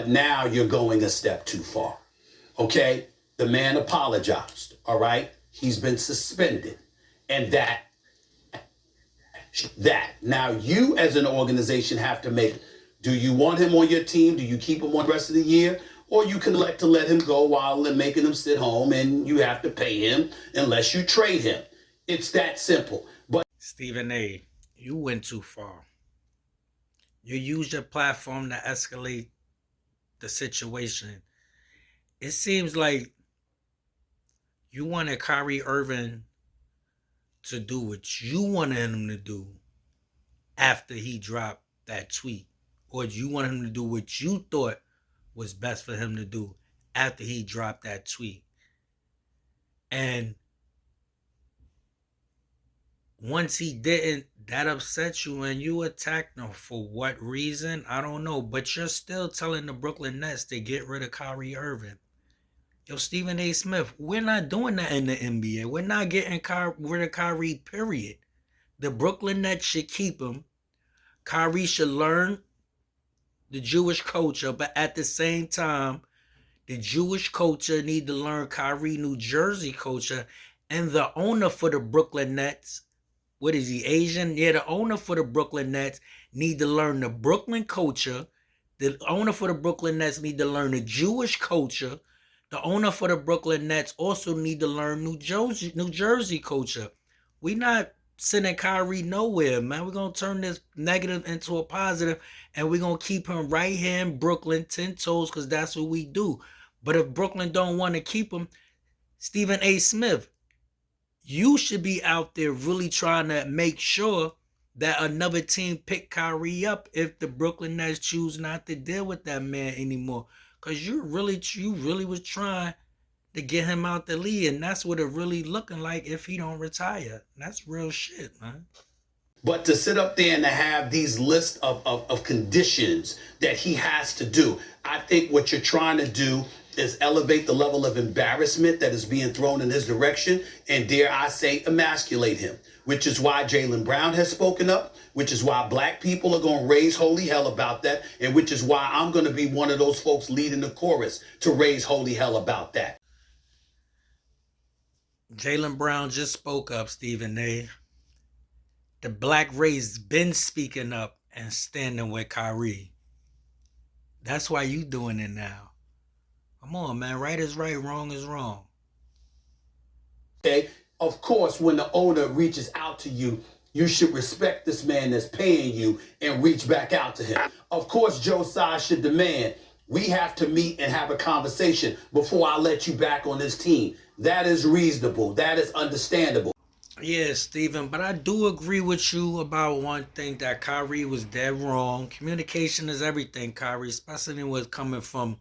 but now you're going a step too far. Okay? The man apologized, all right? He's been suspended. And that. Now you as an organization have to make, do you want him on your team? Do you keep him on the rest of the year? Or you can elect to let him go while they're making him sit home and you have to pay him unless you trade him. It's that simple. But Stephen A., you went too far. You used your platform to escalate the situation. It seems like you wanted Kyrie Irving to do what you wanted him to do after he dropped that tweet. Or you wanted him to do what you thought was best for him to do after he dropped that tweet. And once he didn't, that upset you and you attacked him. For what reason? I don't know. But you're still telling the Brooklyn Nets to get rid of Kyrie Irving. Yo, Stephen A. Smith, we're not doing that in the NBA. We're not getting rid of Kyrie, period. The Brooklyn Nets should keep him. Kyrie should learn the Jewish culture, but at the same time, the Jewish culture need to learn Kyrie, New Jersey culture, and the owner for the Brooklyn Nets, what is he, Asian? Yeah, the owner for the Brooklyn Nets need to learn the Brooklyn culture. The owner for the Brooklyn Nets need to learn the Jewish culture. The owner for the Brooklyn Nets also need to learn New Jersey culture. We not sending Kyrie nowhere, man. We're going to turn this negative into a positive, and we're going to keep him right here in Brooklyn, 10 toes, because that's what we do. But if Brooklyn don't want to keep him, Stephen A. Smith, you should be out there really trying to make sure that another team pick Kyrie up if the Brooklyn Nets choose not to deal with that man anymore. Because you really was trying to get him out the league, and that's what it really looking like if he don't retire. That's real shit, man. But to sit up there and to have these lists of conditions that he has to do, I think what you're trying to do is elevate the level of embarrassment that is being thrown in his direction and, dare I say, emasculate him, which is why Jaylen Brown has spoken up, which is why black people are going to raise holy hell about that, and which is why I'm going to be one of those folks leading the chorus to raise holy hell about that. Jaylen Brown just spoke up, Stephen A. The black race been speaking up and standing with Kyrie. That's why you doing it now. Come on, man. Right is right, wrong is wrong. Okay? Of course, when the owner reaches out to you, you should respect this man that's paying you and reach back out to him. Of course, Joe Tsai should demand, we have to meet and have a conversation before I let you back on this team. That is reasonable. That is understandable. Yeah, Steven, but I do agree with you about one thing, that Kyrie was dead wrong. Communication is everything, Kyrie, especially when it's coming from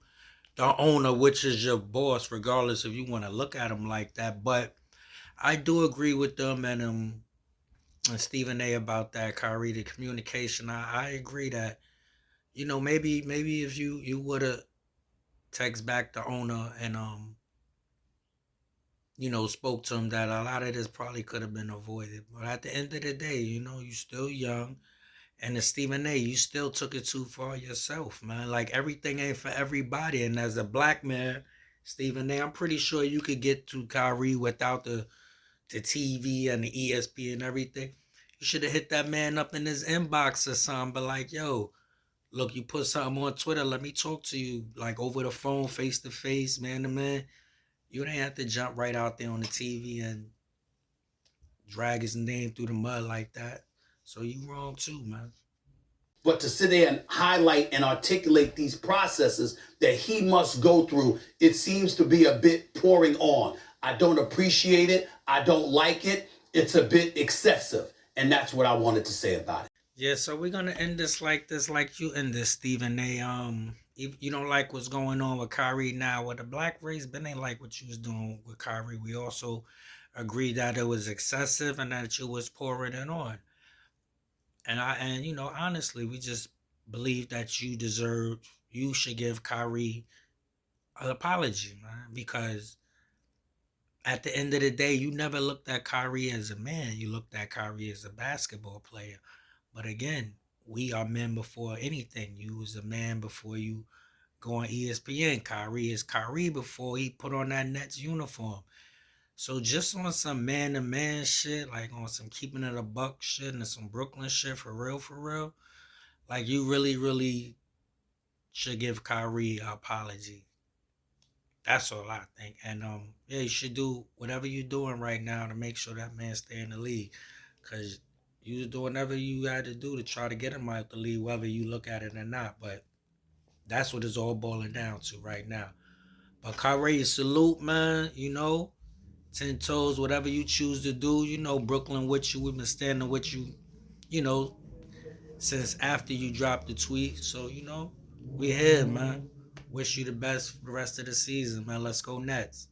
the owner, which is your boss, regardless if you want to look at him like that. But I do agree with them and Stephen A. about that, Kyrie, the communication. I agree that, maybe if you would have text back the owner and spoke to him, that a lot of this probably could have been avoided. But at the end of the day, you still young. And the Stephen A., you still took it too far yourself, man. Like, everything ain't for everybody. And as a black man, Stephen A., I'm pretty sure you could get to Kyrie without the TV and the ESP and everything. You should have hit that man up in his inbox or something. But like, yo, look, you put something on Twitter, let me talk to you. Like, over the phone, face to face, man to man. You didn't have to jump right out there on the TV and drag his name through the mud like that. So you wrong too, man. But to sit there and highlight and articulate these processes that he must go through, it seems to be a bit pouring on. I don't appreciate it. I don't like it. It's a bit excessive. And that's what I wanted to say about it. Yeah, so we're gonna end this, like you end this, Stephen A. You don't like what's going on with Kyrie now. Well, the black race been ain't like what you was doing with Kyrie. We also agreed that it was excessive and that you was pouring it on. And honestly, we just believe that you should give Kyrie an apology, man, because at the end of the day, you never looked at Kyrie as a man. You looked at Kyrie as a basketball player. But again, we are men before anything. You was a man before you go on ESPN. Kyrie is Kyrie before he put on that Nets uniform. So just on some man to man shit, like on some keeping it a buck shit and some Brooklyn shit for real, like you really should give Kyrie an apology. That's all I think. And yeah, you should do whatever you're doing right now to make sure that man stay in the league. Cause you do whatever you had to do to try to get him out the league, whether you look at it or not. But that's what it's all boiling down to right now. But Kyrie, salute, man. 10 toes, whatever you choose to do. Brooklyn with you. We've been standing with you, you know, since after you dropped the tweet. So, we here, man. Wish you the best for the rest of the season, man. Let's go Nets.